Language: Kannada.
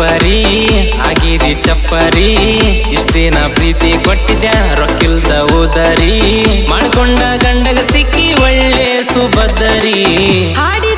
ಟಪ್ಪರಿ ಆಗಿರಿ ಚಪ್ಪರಿ ಇಷ್ಟ ದಿನ ಪ್ರೀತಿ ಕೊಟ್ಟಿದ್ಯಾ ರೊಕ್ಕಿಲ್ದ ಉದರಿ ಮಾಡ್ಕೊಂಡ ಗಂಡಗ ಸಿಕ್ಕಿ ಒಳ್ಳೆ ಸುಭದ್ರಿ ಹಾಡಿ